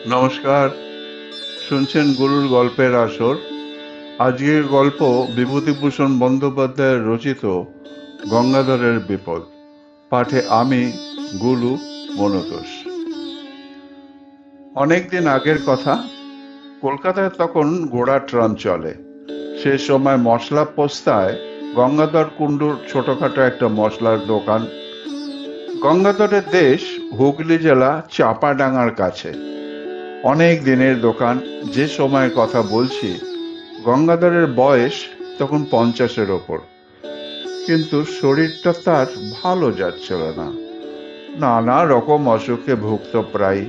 নমস্কার, শুনছেন গুরুর গল্পের আসর। আজকের গল্প বিভূতিভূষণ বন্দ্যোপাধ্যায়ের রচিত গঙ্গাধরের বিপদ। পাঠে আমি গুরু মনতোষ। অনেকদিন আগের কথা। কলকাতায় তখন ঘোড়া ট্রাম চলে। সে সময় মশলা পোস্তায় গঙ্গাধর কুণ্ডুর ছোটখাটো একটা মশলার দোকান। গঙ্গাধরের দেশ হুগলি জেলা চাঁপাডাঙ্গার কাছে। অনেক দিনের দোকান। যে সময়ের কথা বলছি, গঙ্গাধরের বয়স তখন 50-এর ওপর। কিন্তু শরীরটা তার ভালো যাচ্ছিল না। নানা রকম অসুখে ভুগত প্রায়।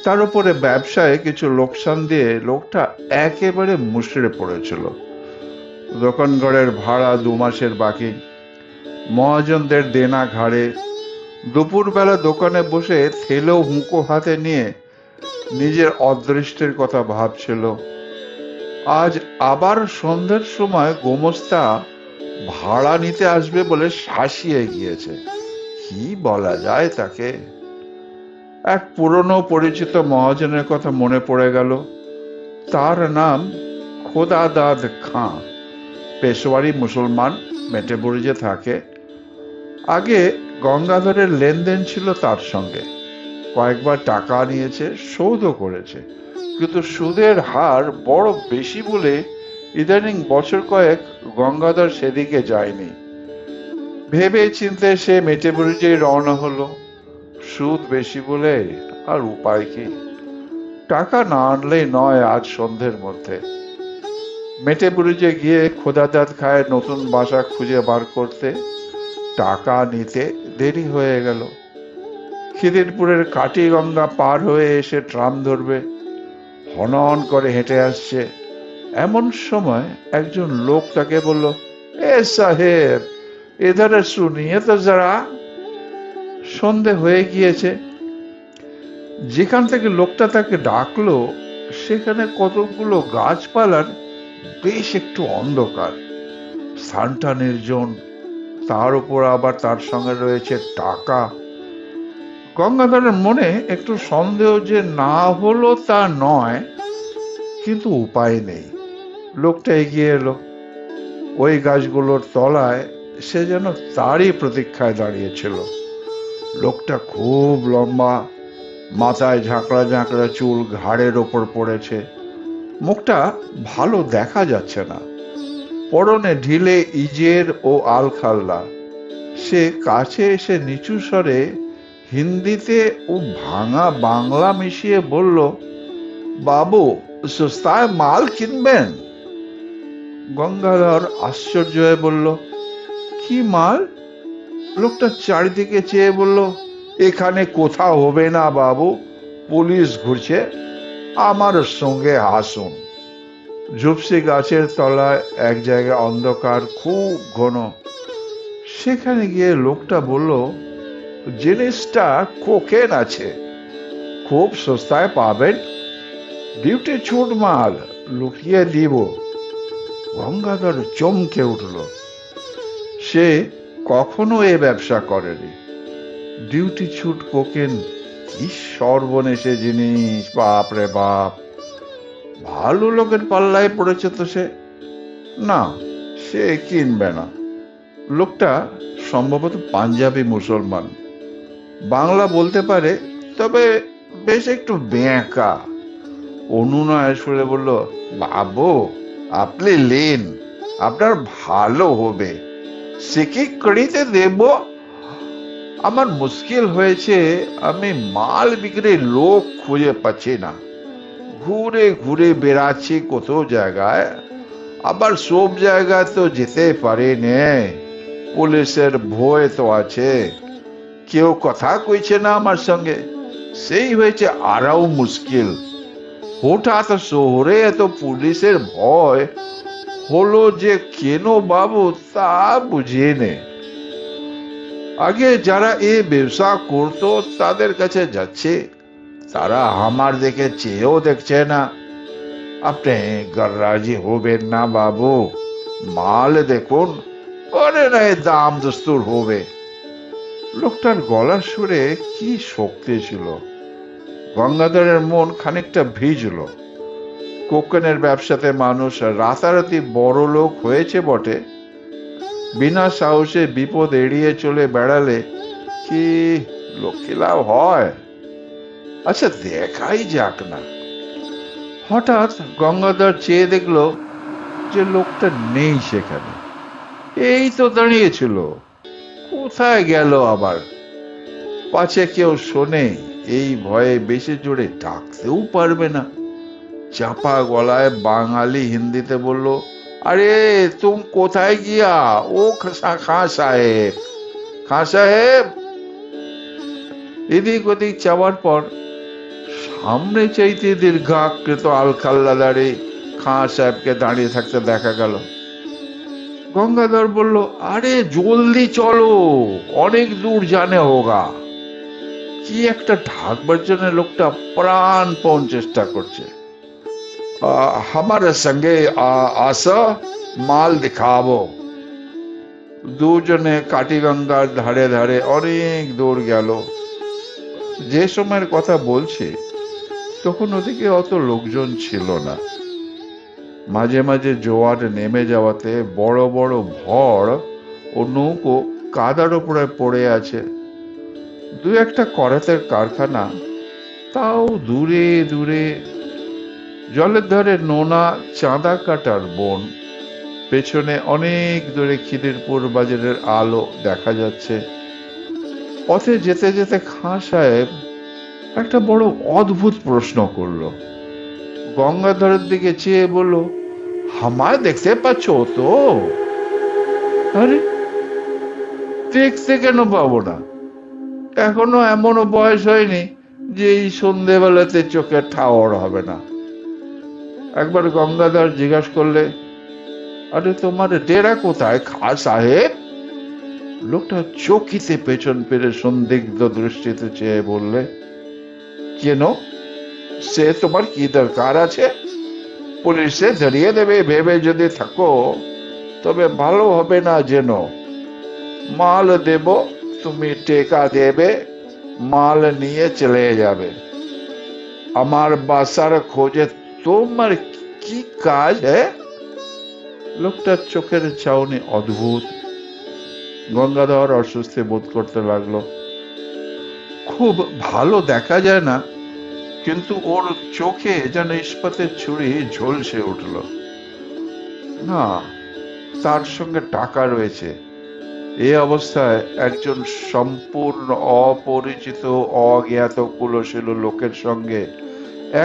তার উপরে ব্যবসায় কিছু লোকসান দিয়ে লোকটা একেবারে মুষড়ে পড়েছিল। দোকানঘরের ভাড়া 2 মাসের বাকি, মহাজনদের দেনা ঘাড়ে। দুপুরবেলা দোকানে বসে থেলেও হুঁকো হাতে নিয়ে নিজের অদৃষ্টের কথা ভাবছিল। আজ আবার সন্ধ্যের সময় গোমস্তা ভাড়া নিতে আসবে বলে শাসিয়ে গিয়েছে। কি বলা যায় তাকে? এক পুরনো পরিচিত মহাজনের কথা মনে পড়ে গেল। তার নাম খোদাদাদ খাঁ। পেশোয়ারি মুসলমান, মেটেবুরুজে থাকে। আগে গঙ্গাধরের লেনদেন ছিল তার সঙ্গে। কয়েকবার টাকা নিয়েছে, শোধও করেছে, কিন্তু সুদের হার বড় বেশি বলে ইদানিং বছর কয়েক গঙ্গাধর সেদিকে যায়নি। ভেবে চিন্তে সে মেটেবুরুজে রওনা হলো। সুদ বেশি বলে আর উপায় কি? টাকা না আনলেই নয় আজ সন্ধ্যের মধ্যে। মেটেবুরুজে গিয়ে খোদাদাদ খায় নতুন বাসা খুঁজে বার করতে। টাকা নিতে দেরি হয়ে গেল। খিদিরপুরের কাটিগঙ্গা পার হয়ে এসে ট্রাম ধরবে। হনন করে হেঁটে আসছে। এমন সময় একজন লোক তাকে বলল, এ সাহেব, এধারে শুনিয়ে তো যারা। সন্ধে হয়ে গিয়েছে। যেখান থেকে লোকটা তাকে ডাকলো সেখানে কতগুলো গাছপালার বেশ একটু অন্ধকার। স্থানটা নির্জন। তার উপর আবার তার সঙ্গে রয়েছে টাকা। গঙ্গাধরের মনে একটু সন্দেহ যে না হলো তা নয়, কিন্তু উপায় নেই। লোকটা এগিয়ে এলো। ওই গাছগুলোর তলায় সে যেন তারই প্রতীক্ষায় দাঁড়িয়েছিল। লোকটা খুব লম্বা, মাথায় ঝাঁকড়া ঝাঁকড়া চুল ঘাড়ের ওপর পড়েছে। মুখটা ভালো দেখা যাচ্ছে না। পরনে ঢিলে ইজের ও আলখাল্লা। সে কাছে এসে নিচু স্বরে হিন্দিতে ও ভাঙা বাংলা মিশিয়ে বলল, বাবু, সস্তায় মাল কিনবেন? গঙ্গাধর আশ্চর্য হয়ে বলল, কি মাল? লোকটা চারিদিকে চেয়ে বলল, এখানে কোথাও হবে না বাবু, পুলিশ ঘুরছে, আমার সঙ্গে আসুন। ঝুপসি গাছের তলায় এক জায়গায় অন্ধকার খুব ঘন। সেখানে গিয়ে লোকটা বলল, জিনিসটা কোকেন আছে, খুব সস্তায় পাবেন, ডিউটি ছুট মাল, লুকিয়ে দিব। গঙ্গাধর চমকে উঠল। সে কখনো এ ব্যবসা করেনি। ডিউটি ছুট কোকেন, কি সর্বনেশে জিনিস! বাপ রে বাপ! ভালো লোকের পাল্লায় পড়েছে তো সে। না, সে কিনবে না। লোকটা সম্ভবত পাঞ্জাবি মুসলমান, বাংলা বলতে পারে, তবে বেশ একটু বেঁকা। অনুনয় সুরে বলল, বাবু, আপনি লেন, আপনার ভালো হবে, সে কি করিতে দেব? আমার মুশকিল হয়েছে, আমি মাল বিক্রির লোক খুঁজে পাচ্ছি না। ঘুরে ঘুরে বেড়াচ্ছি কত জায়গায়, আবার সব জায়গায় তো যেতে পারি নে। পুলিশের ভয় তো আছে, কেউ কথা কইছে না আমার সঙ্গে। সেই হয়েছে আরও মুশকিল। হঠাৎ শহরে এত পুলিশের ভয় হলো যে কেন বাবু, তা বুঝিয়ে নে। আগে যারা এই ব্যবসা করতো তাদের কাছে যাচ্ছে, তারা আমার দিকে চেয়েও দেখছে না। আপনি গররাজি হবেন না বাবু, মাল দেখুন, পরে নয় দাম দস্তুর হবে। লোকটার গলার সুরে কি শক্তি ছিল! গঙ্গাধরের মন খানিকটা ভিজল। কোকেনের ব্যবসাতে মানুষ রাতারাতি বড় লোক হয়েছে বটে, বিনা সাহসে বিপদ এড়িয়ে চলে বেড়ালে কি লক্ষ্মী লাভ হয়? আচ্ছা, দেখাই যাক না। হঠাৎ গঙ্গাধর চেয়ে দেখলো যে লোকটা নেই সেখানে। এই তো দাঁড়িয়েছিল, কোথায় গেল আবার? পাছে কেউ শোনে, এই ভয়ে বেশি জোরে ডাকতেও পারবে না। চাপা গলায় বাঙালি হিন্দিতে বলল, আরে তুম কোথায় গিয়া? ও খাঁ সাহেব, খাঁ সাহেব। এদিক ওদিক চাওয়ার পর সামনে চাইতে দীর্ঘাকৃত আলখাল্লাদারে খাঁ সাহেবকে দাঁড়িয়ে থাকতে দেখা গেল। গঙ্গাধর বলল, আরে জলদি চলো, অনেক দূর জানে হোগা। কি একটা ঢাকবার জন্য লোকটা প্রাণপণ চেষ্টা করছে। আমার সঙ্গে আসো, মাল দেখাবো। দুজনে কাটিগঙ্গার ধারে ধারে অনেক দূর গেল। যে সময়ের কথা বলছে তখন ওদিকে অত লোকজন ছিল না। মাঝে মাঝে জোয়ার নেমে যাওয়াতে বড় বড় ভড় ও নৌকো কাদার উপরে পড়ে আছে। দু একটা করাতের কারখানা, তাও দূরে দূরে। জলের ধারে নোনা চাঁদা কাটার বন, পেছনে অনেক দূরে খিদিরপুর বাজারের আলো দেখা যাচ্ছে। পথে যেতে যেতে খাঁ সাহেব একটা বড় অদ্ভুত প্রশ্ন করলো। গঙ্গাধরের দিকে চেয়ে বলল, আমায় দেখতে পাচ্ছ তো? আরে, দেখতে কেন পাবো না? এখনো এমনও বয়স হয়নি যে এই সন্ধেবেলাতে চোখে ঠাওর হবে না। একবার গঙ্গাধর জিজ্ঞাসা করলে, আরে তোমার ডেরা কোথায় খাঁ সাহেব? লোকটা চকিতে পেছন ফিরে সন্দিগ্ধ দৃষ্টিতে চেয়ে বললে, কেন, সে তোমার কি দরকার আছে? পুলিশে ধরিয়ে দেবে ভেবে যদি থাকো তবে ভালো হবে না যেন। মাল দেব, তুমি টেকা দেবে, মাল নিয়ে চলে যাবে। আমার বাসার খোঁজে তোমার কি কাজ? লোকটার চোখের চাউনি অদ্ভুত। গঙ্গাধর অস্বস্তি বোধ করতে লাগলো। খুব ভালো দেখা যায় না, কিন্তু ওর চোখে যেন ইস্পাতের ছুরি ঝলসে উঠল। না, তার সঙ্গে টাকা রয়েছে। এই অবস্থায় একজন সম্পূর্ণ অপরিচিত অজ্ঞাত কুলশীল লোকের সঙ্গে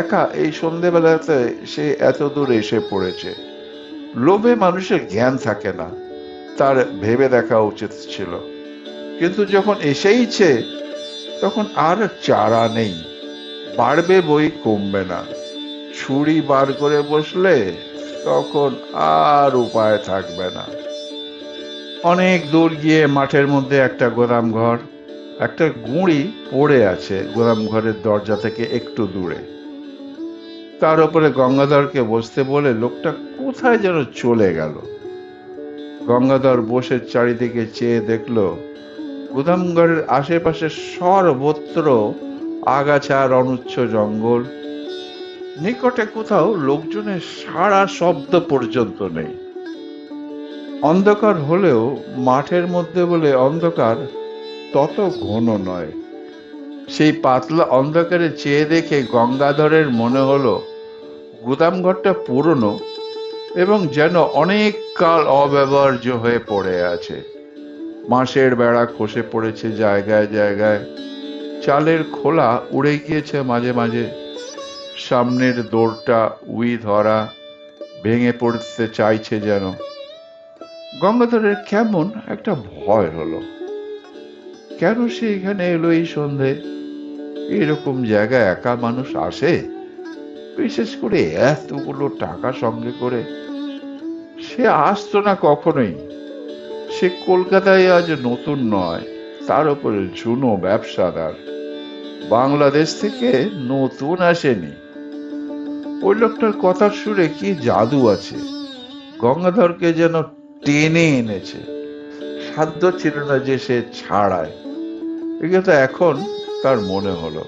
একা এই সন্ধেবেলাতে সে এত দূর এসে পড়েছে। লোভে মানুষের জ্ঞান থাকে না, তার ভেবে দেখা উচিত ছিল। কিন্তু যখন এসেইছে তখন আর চারা নেই, বাড়বে বই কমবে না। ছুরি বার করে বসলে তখন আর উপায় থাকবে না। অনেক দূর গিয়ে মাঠের মধ্যে একটা গোদাম ঘর, একটা গুঁড়ি পড়ে আছে গোদাম ঘরের দরজা থেকে একটু দূরে। তার উপরে গঙ্গাধরকে বসতে বলে লোকটা কোথায় যেন চলে গেল। গঙ্গাধর বসে চারিদিকে চেয়ে দেখল গোদাম ঘরের আশেপাশে সর্বত্র আগাছা আর অনুচ্ছ জঙ্গল। নিকটে কোথাও লোকজনের সারা শব্দ পর্যন্ত নেই। অন্ধকার হলেও মাঠের মধ্যে বলে অন্ধকার তত ঘন নয়। সেই পাতলা অন্ধকারে চেয়ে দেখে গঙ্গাধরের মনে হলো গুদাম ঘরটা পুরনো এবং যেন অনেক কাল অব্যবহার্য হয়ে পড়ে আছে। বাঁশের বেড়া খসে পড়েছে জায়গায় জায়গায়, চালের খোলা উড়ে গিয়েছে মাঝে মাঝে, সামনের দোরটা উই ধরা, ভেঙে পড়তে চাইছে যেন। গঙ্গাধরের কেমন একটা ভয় হলো। কেন সে এখানে এলো এই সন্ধে? এরকম জায়গায় একা মানুষ আসে, বিশেষ করে এতগুলো টাকা সঙ্গে করে? সে আসতো না কখনোই। সে কলকাতায় আজ নতুন নয়, তার উপরে ঝুনো ব্যবসাদার, বাংলাদেশ থেকে নতুন আসেনি। ওই লোকটার কথার সুরে কি জাদু আছে, গঙ্গাধরকে যেন টেনে এনেছে। সাধ্য ছিল না যে সে ছাড়ায়। এগুলো এখন তার মনে হলো।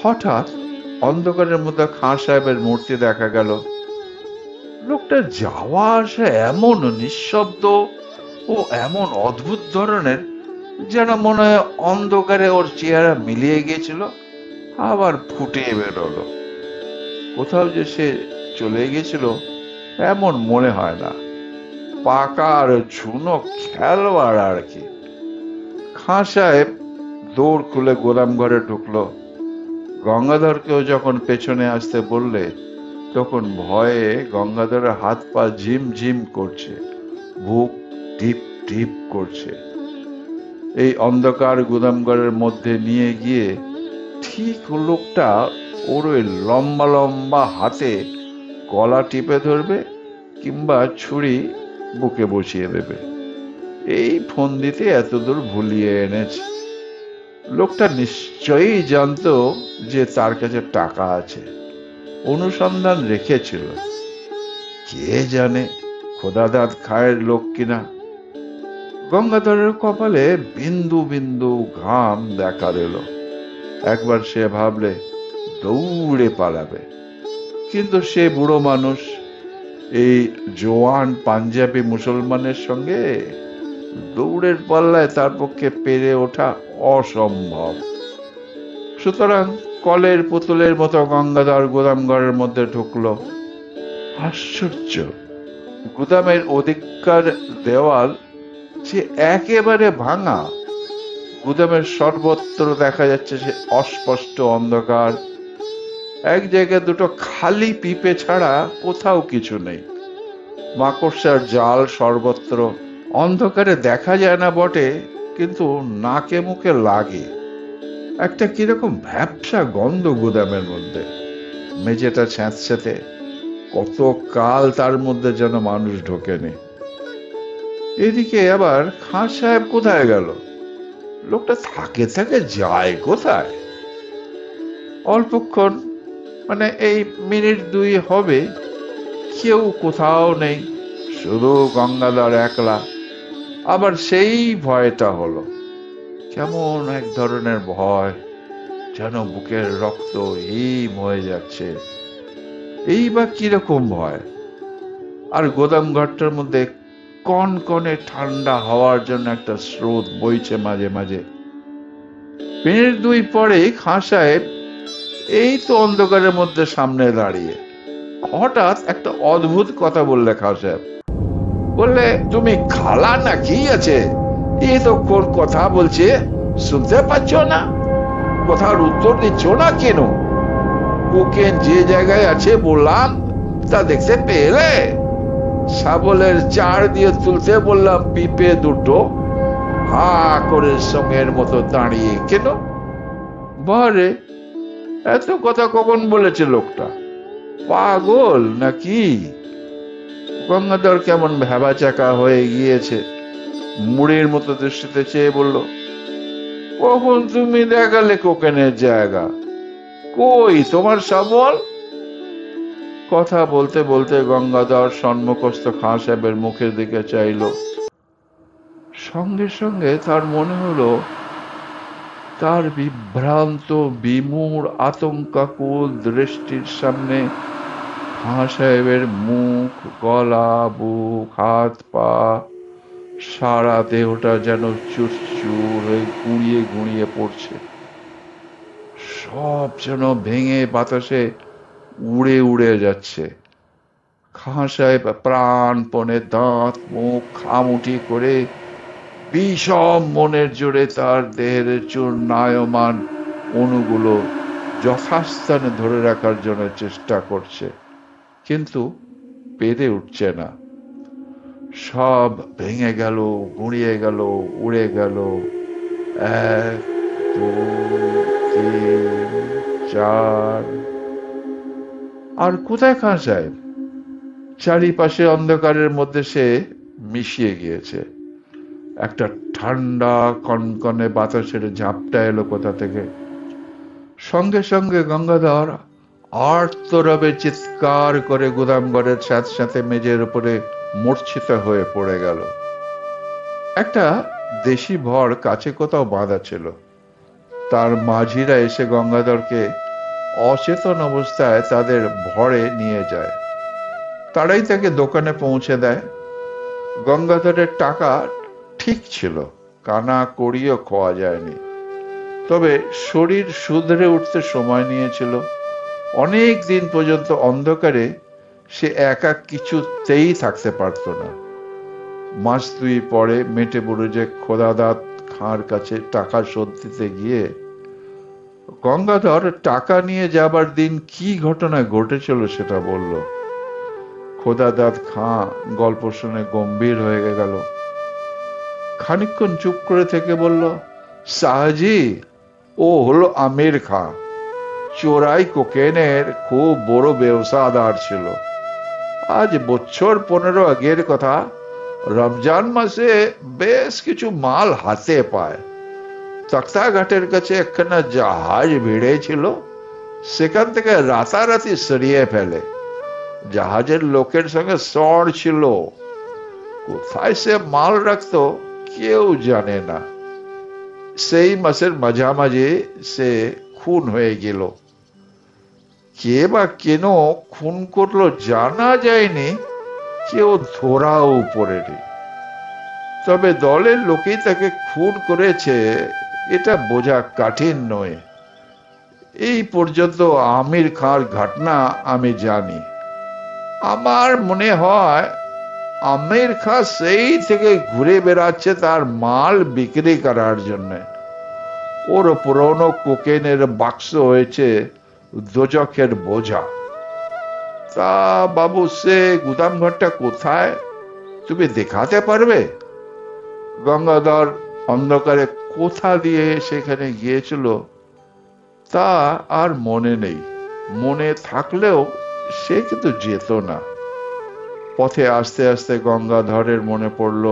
হঠাৎ অন্ধকারের মধ্যে খাঁ সাহেবের মূর্তি দেখা গেল। লোকটা যাওয়া আসা এমন নিঃশব্দ ও এমন অদ্ভুত ধরনের, যেন মনে হয় অন্ধকারে ওর চেহারা মিলিয়ে গিয়েছিল, আবার ফুটে বেরোলো। কোথাও যে সে চলে গেছিল এমন মনে হয় না। পাকা আর ঝুনো খেলোয়াড় আর কি। খাঁ সাহেব দৌড় খুলে গোদাম ঘরে ঢুকলো। গঙ্গাধরকেও যখন পেছনে আসতে বললে, তখন ভয়ে গঙ্গাধরের হাত পা ঝিম ঝিম করছে, বুক টিপ টিপ করছে। এই অন্ধকার গুদামঘরের মধ্যে নিয়ে গিয়ে ঠিক লোকটা ওর ওই লম্বা লম্বা হাতে গলা টিপে ধরবে, কিংবা ছুরি বুকে বসিয়ে দেবে। এই ফন্দিতে এতদূর ভুলিয়ে এনেছে। লোকটা নিশ্চয়ই জানতো যে তার কাছে টাকা আছে, অনুসন্ধান রেখেছিল। কে জানে খোদাদাদ খায়ের লোক কিনা। গঙ্গাধরের কপালে বিন্দু বিন্দু ঘাম দেখা দিল। একবার সে ভাবলে দৌড়ে পালাবে, কিন্তু সে বুড়ো মানুষ, এই জোয়ান পাঞ্জাবি মুসলমানের সঙ্গে দৌড়ের পাল্লায় তার পক্ষে পেরে ওঠা অসম্ভব। সুতরাং কলের পুতুলের মতো গঙ্গাধর গুদাম ঘরের মধ্যে ঢুকলো। আশ্চর্য, গুদামের ওদিককার দেওয়াল যে একেবারে ভাঙা। গুদামের সর্বত্র দেখা যাচ্ছে সে অস্পষ্ট অন্ধকার। এক জায়গায় দুটো খালি পিপে ছাড়া কোথাও কিছু নেই। মাকড়সার জাল সর্বত্র। অন্ধকারে দেখা যায় না বটে, কিন্তু নাকে মুখে লাগে। একটা কিরকম ভ্যাপসা গন্ধ গুদামের মধ্যে। মেঝেটা ছ্যাঁতস্যাঁতে, কত কাল তার মধ্যে যেন মানুষ ঢোকেনি। এদিকে আবার খাঁ সাহেব কোথায় গেল? লোকটা থাকে থাকে যায় কোথায়? অল্পক্ষণ, মানে এই মিনিট দুই হবে, কেউ কোথাও নেই, শুধু গঙ্গাধর একলা। আবার সেই ভয়টা হলো, কেমন এক ধরনের ভয়, যেন বুকের রক্ত হিম হয়ে যাচ্ছে। এই বা কিরকম ভয়? আর গোদাম ঘরটার মধ্যে কনকনে ঠান্ডা হওয়ার জন্য একটা স্রোত বইছে মাঝে মাঝে। মিনিট দুই পরে খাঁ সাহেব এই তো অন্ধকারের মধ্যে সামনে দাঁড়িয়ে। হঠাৎ একটা অদ্ভুত কথা বললে খাঁ সাহেব। বললে, তুমি খালা না কি আছে? এই তো কোন কথা বলছে, শুনতে পাচ্ছ না? কথার উত্তর দিচ্ছ না কেন? ওকে যে জায়গায় আছে বললাম তা দেখতে পেলে? শাবলের চার দিয়ে তুলতে বললাম পিপে দুটো, হা করে সঙ্গের মতো দাঁড়িয়ে কেন? বারে, এত কথা কখন বলেছে লোকটা? পাগল নাকি? গঙ্গাধর কেমন ভ্যাবাচাকা হয়ে গিয়েছে। মুড়ির মতো দৃষ্টিতে চেয়ে বলল, কখন তুমি দেখালে কোকেনের জায়গা? কই তোমার শাবল? কথা বলতে বলতে গঙ্গাধর সম্মুখস্থ খাঁ সাহেবের মুখের দিকে চাইল। সঙ্গে সঙ্গে তার মনে হলো, তার বিভ্রান্ত বিমূঢ় আতঙ্কাকুল দৃষ্টির সামনে খাঁ সাহেবের মুখ, গলা, বুক, হাত পা, সারা দেহটা যেন চুরচুর হয়ে গুঁড়িয়ে গুঁড়িয়ে পড়ছে। সব যেন ভেঙে বাতাসে উড়ে উড়ে যাচ্ছে। খাঁ সাহেব প্রাণপণে দাঁত মুখ খামুটি করে বিষম মনের জোরে তার দেহের চূর্ণায়মান অণুগুলো যথাস্থানে ধরে রাখার জন্য চেষ্টা করছে, কিন্তু পেরে উঠছে না। সব ভেঙে গেল, গুঁড়িয়ে গেল, উড়ে গেল। 1 2 3 4। আর কোথায় খাঁ সাহেব? চারিপাশে অন্ধকারের মধ্যে সে মিশিয়ে গিয়েছে। একটা ঠান্ডা কনকনে বাতাসের ঝাপটা এলো কোথা থেকে। সঙ্গে সঙ্গে গঙ্গাধর আর্তরবে চিৎকার করে গুদাম ঘরের সাথে সাথে মেঝের উপরে মূর্ছিত হয়ে পড়ে গেল। একটা দেশি ভর কাছে কোথাও বাঁধা ছিল। তার মাঝিরা এসে গঙ্গাধরকে অচেতন অবস্থায় তাদের ভরে নিয়ে যায়। তারাই তাকে দোকানে পৌঁছে দেয়। গঙ্গাধরের টাকা ঠিক ছিল, কানা কড়িও খোয়া যায়নি। তবে শরীর শুধরে উঠতে সময় নিয়েছিল। অনেক দিন পর্যন্ত অন্ধকারে সে একা কিছুতেই থাকতে পারত না। মাস দুই পরে মেটে বুড়ুজে খোদাদাত খাঁর কাছে টাকা শোধ দিতে গিয়ে গঙ্গাধর টাকা নিয়ে যাবার দিন কি ঘটনা ঘটেছিল সেটা বলল। খোদাদাত খাঁ গল্প শুনে গম্ভীর হয়ে গেল। খানিকক্ষণ চুপ করে থেকে বলল, শাহজি, ও হলো আমির খাঁ। চোরাই কোকেনের খুব বড় ব্যবসাদার ছিল। আজ বছর 15 আগের কথা, রমজান মাসে বেশ কিছু মাল হাতে পায়। তক্তাঘাটের কাছে একখানা জাহাজ ভিড়েছিল, সেখান থেকে রাতারাতি সরিয়ে ফেলে। জাহাজের লোকের সঙ্গে সড় ছিল, কোথায় সে মাল রাখতো কেউ জানে না। সেই মাসের মাঝামাঝি সে খুন হয়ে গেল। কে বা কেন খুন করলো জানা যায়নি, কেউ ধরাও পড়েনি। তবে দলের লোকেই তাকে খুন করেছে এটা বোঝা কঠিন নয়। এই পর্যন্ত আমির খাঁর ঘটনা আমি জানি। আমার মনে হয় আমির খাঁ সেই থেকে ঘুরে বেড়াচ্ছে তার মাল বিক্রি করার জন্য। ওর পুরনো কোকেনের বাক্স হয়েছে দোজখের বোঝা। তা বাবু, সে গুদাম ঘরটা কোথায়, তুমি দেখাতে পারবে? গঙ্গাধর অন্ধকারে কোথা দিয়ে সেখানে গিয়েছিল তা আর মনে নেই। মনে থাকলেও সে কিন্তু যেত না। পথে আস্তে আস্তে গঙ্গাধরের মনে পড়ল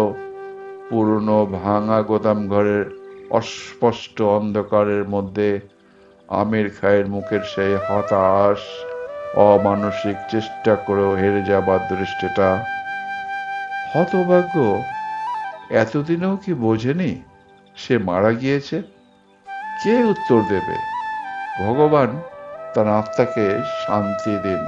পুরনো ভাঙা গোদাম ঘরের অস্পষ্ট অন্ধকারের মধ্যে আমির খাঁয়ের মুখের সেই হতাশ অমানসিক চেষ্টা করেও হেরে যাবার দৃষ্টিটা। হতভাগ্য, এতদিনেও কি বোঝেনি সে মারা গিয়েছে? কে উত্তর দেবে? ভগবান তার আত্মাকে শান্তি দিন।